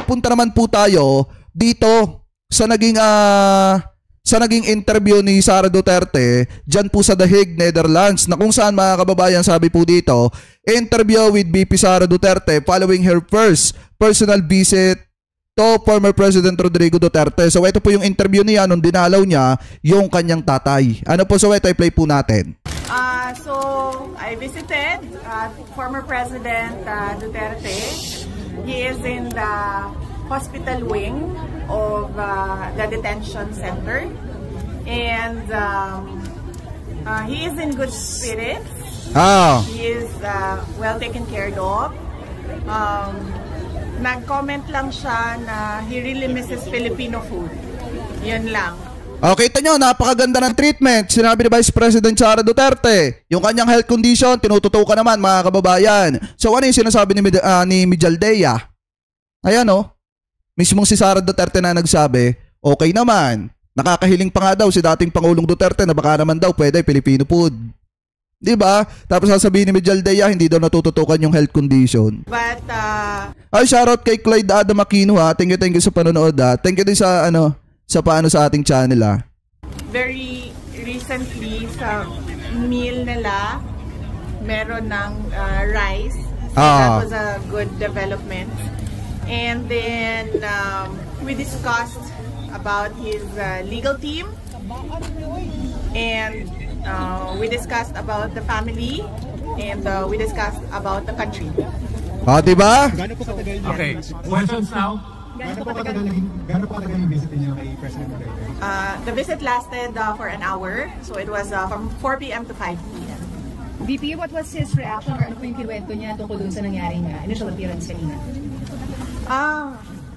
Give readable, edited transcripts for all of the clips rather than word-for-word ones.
mapunta naman po tayo dito sa naging interview ni Sara Duterte dyan po sa The Hague, Netherlands, na kung saan mga kababayan, sabi po dito, interview with VP Sara Duterte following her first personal visit to former President Rodrigo Duterte. So ito po yung interview niya nung dinalaw niya yung kanyang tatay. Ano po, so ito i-play po natin. So I visited former President Duterte. He is in the hospital wing of the detention center, and he is in good spirits. He is well taken care of. Nag-comment lang siya na he really misses Filipino food. Yun lang. Okay, kita nyo, napakaganda ng treatment. Sinabi ni Vice President Sara Duterte, yung kanyang health condition, tinututukan naman mga kababayan. So ano yung sinasabi ni Mijaldea? Ayan o, mismong si Sara Duterte na nagsabi, okay naman. Nakakahiling pa nga daw si dating Pangulong Duterte na baka naman daw pwede Filipino food. Diba? Tapos sasabihin ni Mijaldea, hindi daw natututukan yung health condition. But, ay, shoutout kay Clyde Adam Aquino ha. Thank you sa panonood ha. Thank you din sa sa ating channel ha. Very recently sa meal nila, meron ng rice. So that was a good development. And then we discussed about his legal team, and we discussed about the family, and we discussed about the country. Diba? Okay, questions now? Gaano pa katagal yung visit niyo kay President Duterte? The visit lasted for an hour, so it was from 4 p.m. to 5 p.m. VP, what was his reaction or ano po yung kinuwento niya tungkol dun sa nangyaring initial appearance kanina?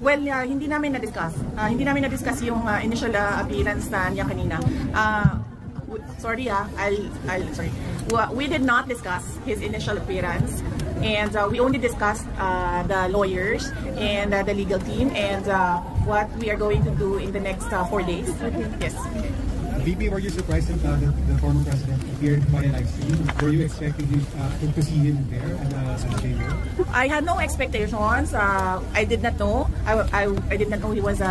Well, hindi namin na-discuss. Hindi namin na-discuss yung initial appearance niya kanina. Sorry, sorry. We did not discuss his initial appearance, and we only discussed the lawyers and the legal team and what we are going to do in the next 4 days. Yes. VP, were you surprised that the former president appeared via live stream? Were you expecting him to see him there as a venue? I had no expectations. I did not know. I did not know he was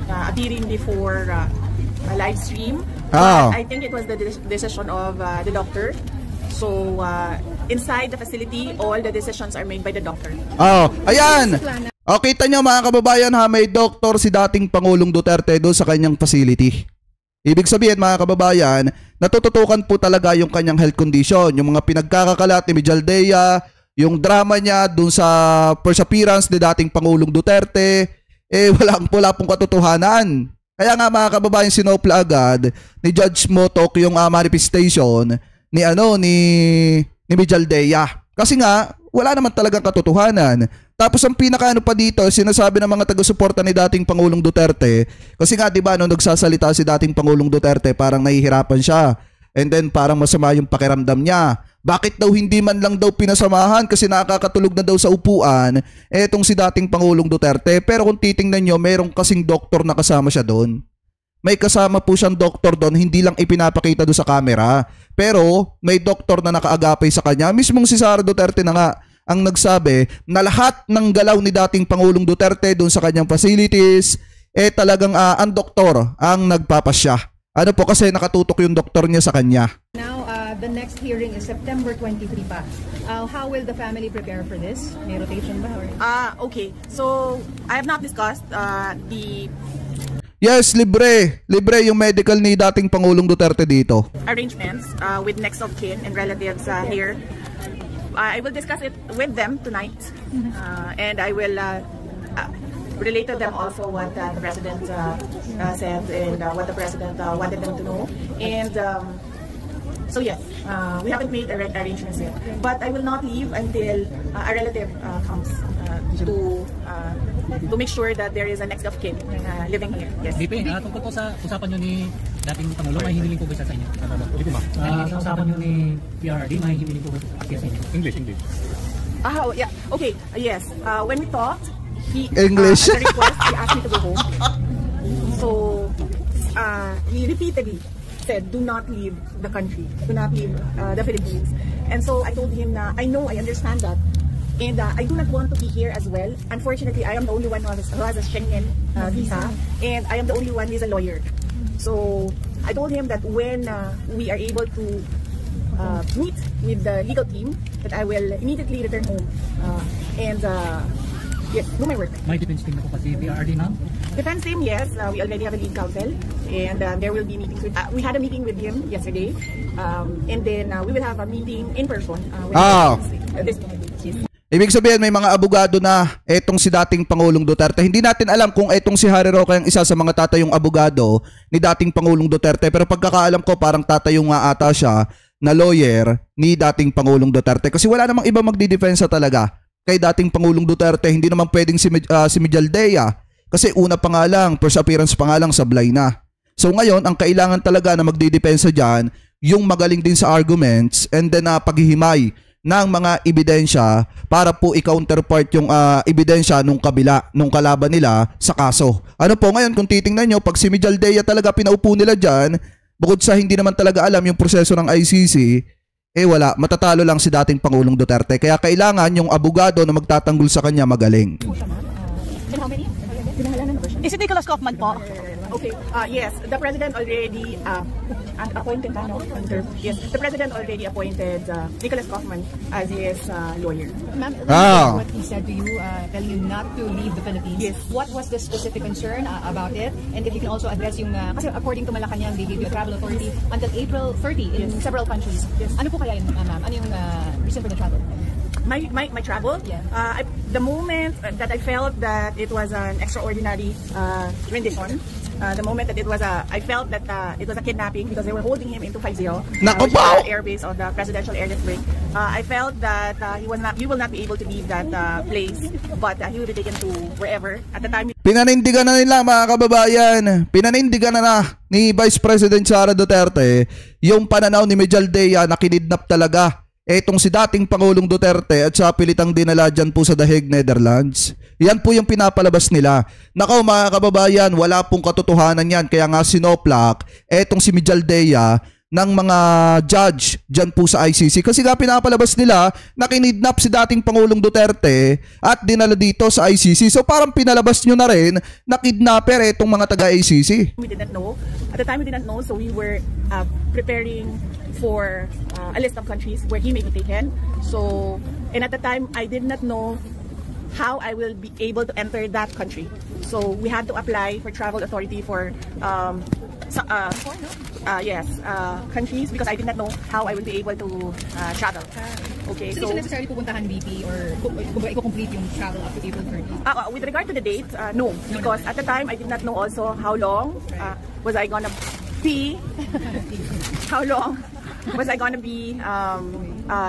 appearing before a live stream. But I think it was the decision of the doctor. So inside the facility, all the decisions are made by the doctor. Ayan. Kita nyo mga kababayan ha, may doktor si dating Pangulong Duterte doon sa kanyang facility. Ibig sabihin mga kababayan, natututukan po talaga yung kanyang health condition, yung mga pinagkakakalat ni Mijaldea, yung drama niya dun sa first appearance ni dating Pangulong Duterte, wala pong katotohanan. Kaya nga mga kababayan, sinopla agad ni Judge Motok yung manifestation ni Mijaldea. Kasi nga, wala naman talagang katotohanan. Tapos ang pinakaano pa dito, sinasabi ng mga taga-suporta ni dating Pangulong Duterte, kasi nga diba nung nagsasalita si dating Pangulong Duterte, parang nahihirapan siya. And then parang masama yung pakiramdam niya. Bakit daw hindi man lang daw pinasamahan kasi nakakatulog na daw sa upuan etong si dating Pangulong Duterte. Pero kung titingnan nyo, mayroong kasing doktor na kasama siya doon. May kasama po siyang doktor doon, hindi lang ipinapakita doon sa camera. Pero may doktor na nakaagapay sa kanya. Mismong si Sara Duterte na nga ang nagsabi na lahat ng galaw ni dating Pangulong Duterte doon sa kanyang facilities, talagang ang doktor ang nagpapasya. Ano po kasi nakatutok yung doktor niya sa kanya. Now, the next hearing is September 23 pa. How will the family prepare for this? May rotation ba? Okay, so I have not discussed the... Yes, libre yung medical ni dating Pangulong Duterte dito. Arrangements with next of kin and relatives here. I will discuss it with them tonight, and I will relate to them also what the President said and what the President wanted them to know. And so yes, we haven't made arrangements yet, but I will not leave until a relative comes to make sure that there is a next of kin living here. Yes. VP, tungkol po sa usapan nyo ni dating Pangulo, may hiniling po ba sa inyo? Sa usapan nyo ni PRRD, may hiniling po ba sa inyo? English. Yeah. Okay. Yes. When we talked, English. At the request, he asked me to go home. So he repeatedly said, "Do not leave the country. Do not leave the Philippines." And so I told him, "I know, I understand that, And I do not want to be here as well. Unfortunately, I am the only one who has a Schengen visa, and I am the only one who is a lawyer. So I told him that when we are able to meet with the legal team, that I will immediately return home and yes, do my work. May defense team na po kasi PRRD na? Defense team, yes. We already have a lead counsel, and there will be meetings with. We had a meeting with him yesterday, and then we will have a meeting in person. This yes. Ibig sabihin, may mga abogado na etong si dating Pangulong Duterte. Hindi natin alam kung etong si Harry Roque ang isa sa mga tatayong abogado ni dating Pangulong Duterte. Pero pagkakaalam ko, parang tatayong nga ata siya na lawyer ni dating Pangulong Duterte. Kasi wala namang iba magdidefensa talaga kay dating Pangulong Duterte. Hindi naman pwedeng si Mijaldea. Kasi una pa nga lang, first appearance pa nga lang, sablay na. So ngayon, ang kailangan talaga na magdidepensa dyan, yung magaling din sa arguments and then paghihimay ng mga ebidensya para po i-counterpart yung ebidensya nung kabila, nung kalaban nila sa kaso. Ano po ngayon, kung titingnan nyo, pag si Mijaldea talaga pinaupo nila dyan, bukod sa hindi naman talaga alam yung proseso ng ICC, wala, matatalo lang si dating Pangulong Duterte. Kaya kailangan yung abogado na magtatanggol sa kanya magaling. And how many? Is it Nicholas Kaufman po? Okay. Yes, the president already appointed. Yes, the president already appointed Nicholas Kaufman as his lawyer. Ma'am, what he said to you, telling you not to leave the Philippines. Yes. What was the specific concern about it? And if you can also address yung, kasi according to Malacanang, they gave you a travel authority until April 30 in several countries. Yes. Ano po kaya yun, ma'am? Ano yung reason for the travel? My travel? Yeah. The moment that I felt that it was an extraordinary rendition, the moment that it was I felt that it was a kidnapping because they were holding him in 250, which is the airbase of the presidential airlift wing. I felt that he will not be able to leave that place, but he will be taken to wherever. At the time, Pinanindigan na nila mga kababayan. Pinanindigan na ni Vice President Sara Duterte yung pananaw ni Mijaldea na kinidnap talaga etong si dating Pangulong Duterte at sa pilitang dinala dyan po sa The Hague, Netherlands. Yan po yung pinapalabas nila. Nakaw mga kababayan, wala pong katotohanan yan. Kaya nga sinoplak etong si Mijaldea ng mga judge dyan po sa ICC. Kasi nga pinapalabas nila na kinidnap si dating Pangulong Duterte at dinala dito sa ICC. So parang pinalabas nyo na rin na kidnapper etong mga taga-ICC. we didn't know. At the time, we didn't know, so we were preparing for a list of countries where he may be taken. So, and at the time, I did not know how I will be able to enter that country. So we had to apply for travel authority for countries because I did not know how I will be able to travel. Okay, So, hindi necessarily pupuntahan BP or i-complete yung travel up to April 30? with regard to the date, no, because at the time I did not know also how long was I gonna be, how long was I gonna be,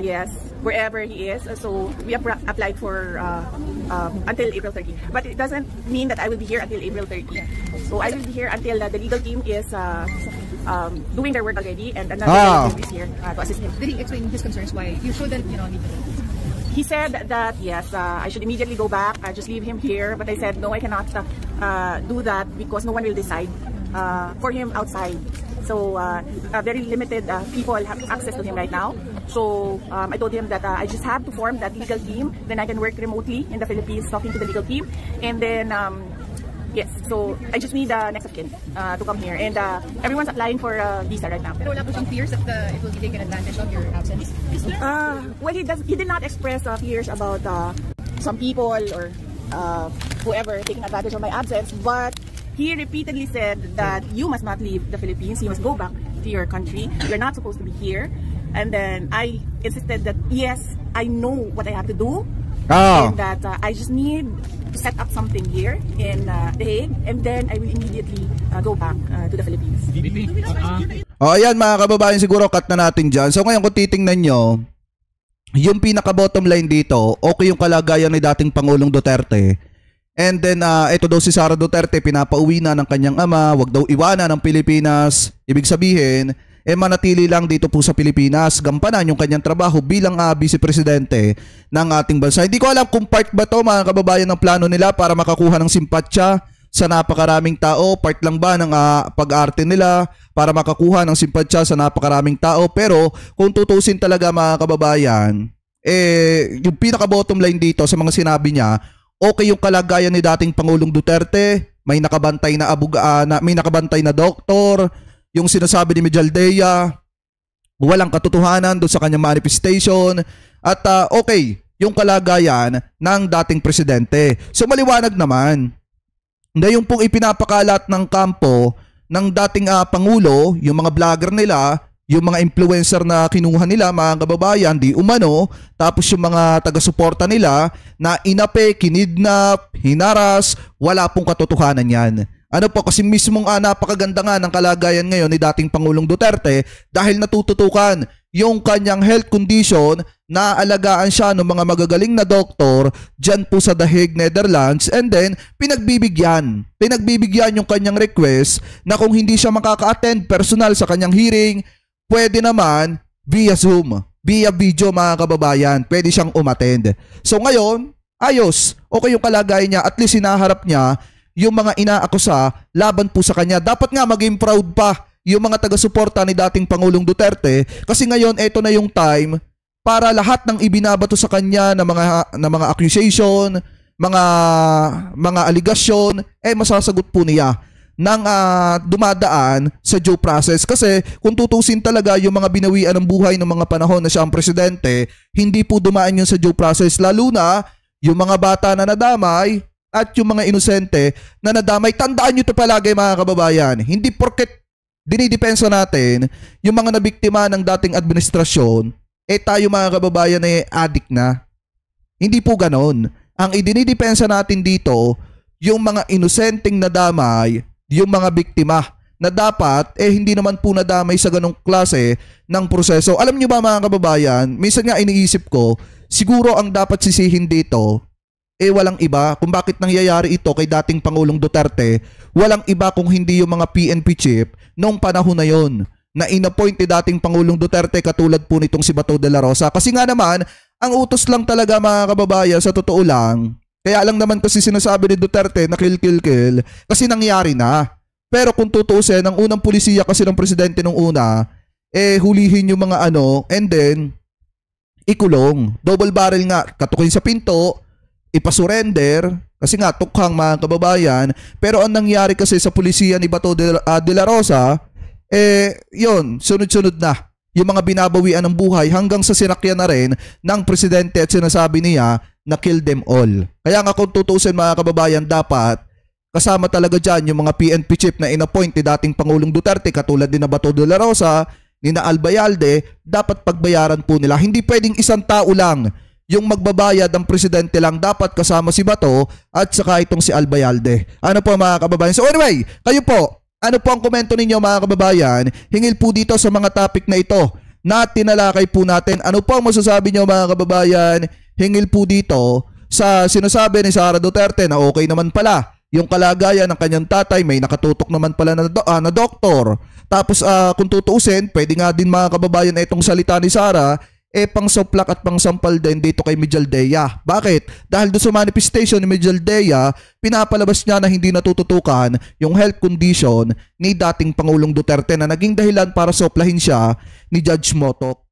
yes, wherever he is. So we applied for until April 30. But it doesn't mean that I will be here until April 30. So I will be here until the legal team is doing their work already, and another legal team is here to assist him. Did he explain his concerns why you shouldn't, leave the Philippines? He said that yes, I should immediately go back. I just leave him here. But I said no, I cannot do that because no one will decide for him outside. So very limited people have access to him right now. So I told him that I just have to form that legal team. Then I can work remotely in the Philippines talking to the legal team. And then yes, so I just need next of kin to come here. And everyone's applying for a visa right now. Pero wala po siyang fears that it will be taken advantage of your absence? Well, he did not express fears about some people or whoever taking advantage of my absence, but he repeatedly said that you must not leave the Philippines. You must go back to your country. You're not supposed to be here. And then I insisted that yes, I know what I have to do, and that I just need to set up something here in The Hague, and then I will immediately go back to the Philippines. Ayan mga kababayan, siguro cut na natin dyan. So ngayon kung titingnan nyo, yung pinaka bottom line dito, okay yung kalagayan ni dating Pangulong Duterte. And then ito daw si Sara Duterte, pinapauwi na ng kanyang ama, wag daw iwanan ng Pilipinas. Ibig sabihin, manatili lang dito po sa Pilipinas, gampanan yung kanyang trabaho bilang vice-presidente ng ating bansa. Hindi ko alam kung part ba to mga kababayan ng plano nila para makakuha ng simpatsya sa napakaraming tao, part lang ba ng pag-arte nila para makakuha ng simpatsya sa napakaraming tao. Pero kung tutusin talaga mga kababayan, yung pinaka-bottom line dito sa mga sinabi niya, okay yung kalagayan ni dating Pangulong Duterte, may nakabantay na may nakabantay na doktor, yung sinasabi ni Mijaldea, walang katotohanan doon sa kanyang manifestation, at okay yung kalagayan ng dating presidente. So maliwanag naman na yung pong ipinapakalat ng kampo ng dating Pangulo, yung mga vlogger nila, yung mga influencer na kinuha nila, mga kababayan, di umano, tapos yung mga taga-suporta nila na inape, kinidnap, hinaras, wala pong katotohanan yan. Ano po, kasi mismong napakaganda nga ng kalagayan ngayon ni dating Pangulong Duterte dahil natututukan yung kanyang health condition, na alagaan siya ng mga magagaling na doktor dyan po sa The Hague, Netherlands, and then pinagbibigyan yung kanyang request na kung hindi siya makaka-attend personal sa kanyang hearing, pwede naman via Zoom, via video, mga kababayan, pwede siyang umattend. So ngayon, ayos, okay yung kalagayan niya, at least hinaharap niya yung mga inaakusa laban po sa kanya. Dapat nga maging proud pa yung mga taga-suporta ni dating Pangulong Duterte, kasi ngayon eto na yung time para lahat ng ibinabato sa kanya na mga accusation, mga aligasyon, masasagot po niya ng dumadaan sa due process. Kasi kung tutusin talaga yung mga binawian ng buhay ng mga panahon na siya ang presidente, hindi po dumaan yun sa due process, lalo na yung mga bata na nadamay at yung mga inosente na nadamay. Tandaan nyo ito palagi, mga kababayan, hindi porket dinidepensa natin yung mga nabiktima ng dating administrasyon, tayo, mga kababayan, addict na. Hindi po ganon. Ang idinidepensa natin dito, yung mga inosenteng nadamay, yung mga biktima na dapat hindi naman po nadamay sa ganong klase ng proseso. Alam nyo ba, mga kababayan, minsan nga iniisip ko, siguro ang dapat sisihin dito, walang iba kung bakit nangyayari ito kay dating Pangulong Duterte, walang iba kung hindi yung mga PNP chief noong panahon na yon, na inappoint ni dating Pangulong Duterte, katulad po nitong si Bato de la Rosa. Kasi nga naman, ang utos lang talaga, mga kababayan, sa totoo lang, kaya lang naman kasi sinasabi ni Duterte na kill, kasi nangyari na. Pero kung tutuusin, ang unang pulisiya kasi ng presidente nung una, hulihin yung mga and then, ikulong. Double barrel nga, katukin sa pinto, ipasurrender, kasi nga, tukhang, mga kababayan. Pero ang nangyari kasi sa pulisiya ni Bato de la Rosa, yun, sunod-sunod na yung mga binabawian ng buhay hanggang sa sinakyan na rin ng presidente at sinasabi niya na kill them all. Kaya nga kung tutusin, mga kababayan, dapat kasama talaga dyan yung mga PNP chief na inappoint ni dating Pangulong Duterte, katulad din na Bato de la Rosa, ni na Albayalde, dapat pagbayaran po nila. Hindi pwedeng isang tao lang yung magbabayad, ang presidente lang, dapat kasama si Bato at saka itong si Albayalde. Ano po, mga kababayan? So anyway, kayo po, ano po ang komento ninyo, mga kababayan? Hingil po dito sa mga topic na ito na tinalakay po natin. Ano po ang masasabi nyo, mga kababayan? Hingil po dito sa sinasabi ni Sara Duterte na okay naman pala yung kalagayan ng kanyang tatay, may nakatutok naman pala na doktor. Tapos kung tutuusin, pwede nga din, mga kababayan, itong salita ni Sara, pang soplak at pang sampal din dito kay Mijaldea. Bakit? Dahil doon sa manifestation ni Mijaldea, pinapalabas niya na hindi natututukan yung health condition ni dating Pangulong Duterte na naging dahilan para soplahin siya ni Judge Motok.